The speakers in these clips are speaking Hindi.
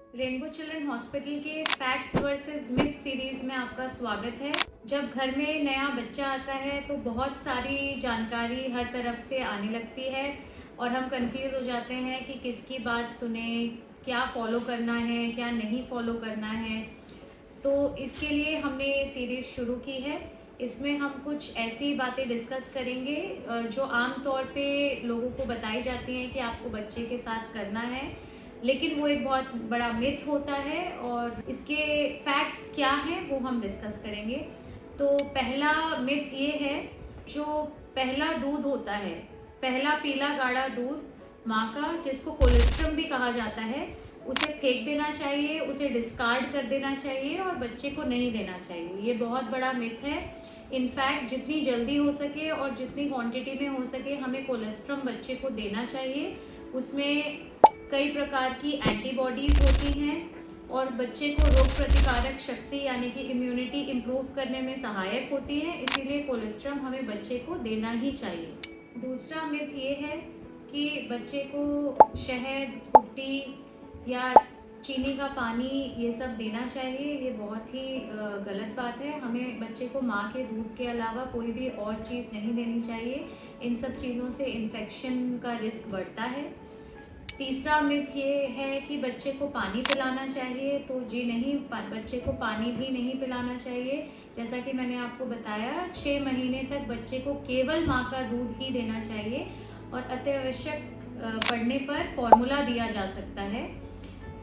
रेनबो चिल्ड्रन हॉस्पिटल के फैक्ट्स वर्सेस मिथ सीरीज में आपका स्वागत है। जब घर में नया बच्चा आता है तो बहुत सारी जानकारी हर तरफ से आने लगती है और हम कंफ्यूज हो जाते हैं कि किसकी बात सुने, क्या फॉलो करना है, क्या नहीं फॉलो करना है। तो इसके लिए हमने ये सीरीज शुरू की है। इसमें हम कुछ ऐसी बातें डिस्कस करेंगे जो आम तौर पे लोगों को बताई जाती हैं कि आपको बच्चे के साथ करना है, लेकिन वो एक बहुत बड़ा मिथ होता है और इसके फैक्ट्स क्या हैं वो हम डिस्कस करेंगे। तो पहला मिथ ये है, जो पहला दूध होता है, पहला पीला गाढ़ा दूध माँ का, जिसको कोलेस्ट्रम भी कहा जाता है, उसे फेंक देना चाहिए, उसे डिस्कार्ड कर देना चाहिए और बच्चे को नहीं देना चाहिए। ये बहुत बड़ा मिथ है। इनफैक्ट जितनी जल्दी हो सके और जितनी क्वांटिटी में हो सके हमें कोलेस्ट्रम बच्चे को देना चाहिए। उसमें कई प्रकार की एंटीबॉडीज होती हैं और बच्चे को रोग प्रतिकारक शक्ति यानी कि इम्यूनिटी इम्प्रूव करने में सहायक होती है, इसीलिए कोलेस्ट्रम हमें बच्चे को देना ही चाहिए। दूसरा मिथ ये है कि बच्चे को शहद, कुट्टी या चीनी का पानी ये सब देना चाहिए। ये बहुत ही गलत बात है। हमें बच्चे को माँ के दूध के अलावा कोई भी और चीज़ नहीं देनी चाहिए। इन सब चीज़ों से इन्फेक्शन का रिस्क बढ़ता है। तीसरा मिथ ये है कि बच्चे को पानी पिलाना चाहिए, तो जी नहीं, बच्चे को पानी भी नहीं पिलाना चाहिए। जैसा कि मैंने आपको बताया, 6 महीने तक बच्चे को केवल माँ का दूध ही देना चाहिए और अत्यावश्यक पड़ने पर फॉर्मूला दिया जा सकता है।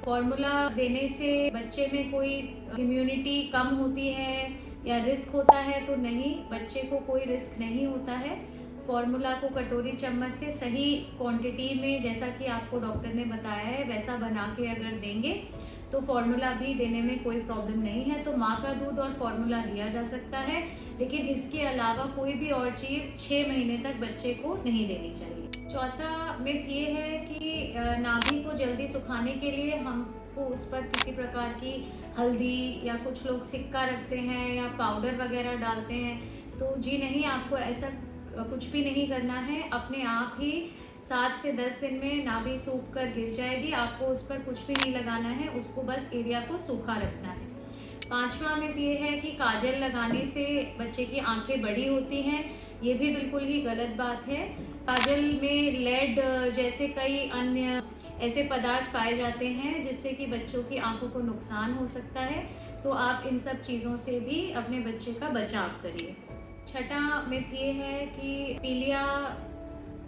फॉर्मूला देने से बच्चे में कोई इम्यूनिटी कम होती है या रिस्क होता है तो नहीं, बच्चे को कोई रिस्क नहीं होता है। फॉर्मूला को कटोरी चम्मच से सही क्वांटिटी में, जैसा कि आपको डॉक्टर ने बताया है, वैसा बना के अगर देंगे तो फॉर्मूला भी देने में कोई प्रॉब्लम नहीं है। तो माँ का दूध और फॉर्मूला दिया जा सकता है, लेकिन इसके अलावा कोई भी और चीज़ 6 महीने तक बच्चे को नहीं देनी चाहिए। चौथा मिथ ये है कि नाभि को जल्दी सुखाने के लिए हमको उस पर किसी प्रकार की हल्दी या कुछ लोग सिक्का रखते हैं या पाउडर वगैरह डालते हैं। तो जी नहीं, आपको ऐसा कुछ भी नहीं करना है। अपने आप ही 7 से 10 दिन में नाभि सूख कर गिर जाएगी। आपको उस पर कुछ भी नहीं लगाना है, उसको बस एरिया को सूखा रखना है। पांचवा मिथ ये है कि काजल लगाने से बच्चे की आंखें बड़ी होती हैं। ये भी बिल्कुल ही गलत बात है। काजल में लेड जैसे कई अन्य ऐसे पदार्थ पाए जाते हैं जिससे कि बच्चों की आंखों को नुकसान हो सकता है। तो आप इन सब चीज़ों से भी अपने बच्चे का बचाव करिए। छठा मिथ ये है कि पीलिया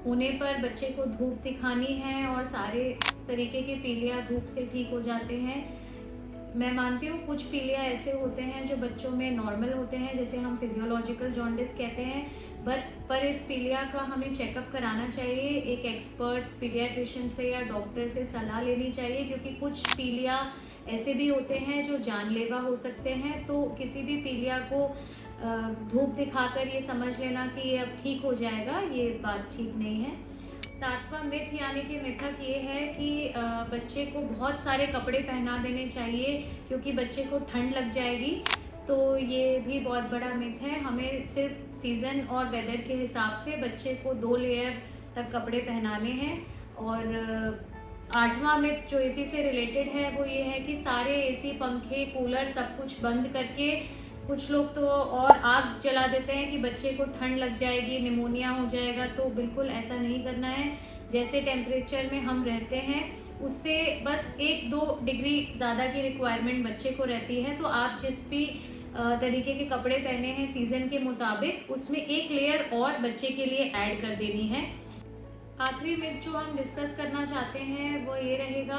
होने पर बच्चे को धूप दिखानी है और सारे तरीके के पीलिया धूप से ठीक हो जाते हैं। मैं मानती हूँ कुछ पीलिया ऐसे होते हैं जो बच्चों में नॉर्मल होते हैं, जैसे हम फिजियोलॉजिकल जॉन्डिस कहते हैं, पर इस पीलिया का हमें चेकअप कराना चाहिए। एक एक्सपर्ट पीडियाट्रिशियन से या डॉक्टर से सलाह लेनी चाहिए, क्योंकि कुछ पीलिया ऐसे भी होते हैं जो जानलेवा हो सकते हैं। तो किसी भी पीलिया को धूप दिखाकर ये समझ लेना कि ये अब ठीक हो जाएगा, ये बात ठीक नहीं है। सातवां मिथ यानी कि मिथक ये है कि बच्चे को बहुत सारे कपड़े पहना देने चाहिए क्योंकि बच्चे को ठंड लग जाएगी। तो ये भी बहुत बड़ा मिथ है। हमें सिर्फ सीज़न और वेदर के हिसाब से बच्चे को 2 लेयर तक कपड़े पहनाने हैं। और आठवां मिथ जो इसी से रिलेटेड है वो ये है कि सारे एसी, पंखे, कूलर सब कुछ बंद करके कुछ लोग तो और आग जला देते हैं कि बच्चे को ठंड लग जाएगी, निमोनिया हो जाएगा। तो बिल्कुल ऐसा नहीं करना है। जैसे टेम्परेचर में हम रहते हैं उससे बस 1-2 डिग्री ज़्यादा की रिक्वायरमेंट बच्चे को रहती है। तो आप जिस भी तरीके के कपड़े पहने हैं सीज़न के मुताबिक, उसमें 1 लेयर और बच्चे के लिए ऐड कर देनी है। आखिरी मिथ जो हम डिस्कस करना चाहते हैं वो ये रहेगा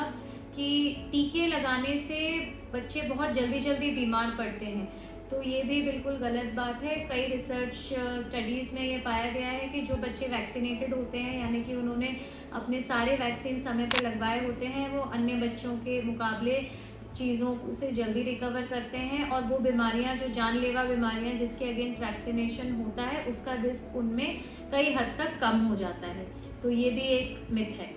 कि टीके लगाने से बच्चे बहुत जल्दी जल्दी बीमार पड़ते हैं। तो ये भी बिल्कुल गलत बात है। कई रिसर्च स्टडीज़ में ये पाया गया है कि जो बच्चे वैक्सीनेटेड होते हैं, यानी कि उन्होंने अपने सारे वैक्सीन समय पर लगवाए होते हैं, वो अन्य बच्चों के मुकाबले चीज़ों से जल्दी रिकवर करते हैं और वो बीमारियां, जो जानलेवा बीमारियां जिसके अगेंस्ट वैक्सीनेशन होता है, उसका रिस्क उनमें कई हद तक कम हो जाता है। तो ये भी एक मिथ है।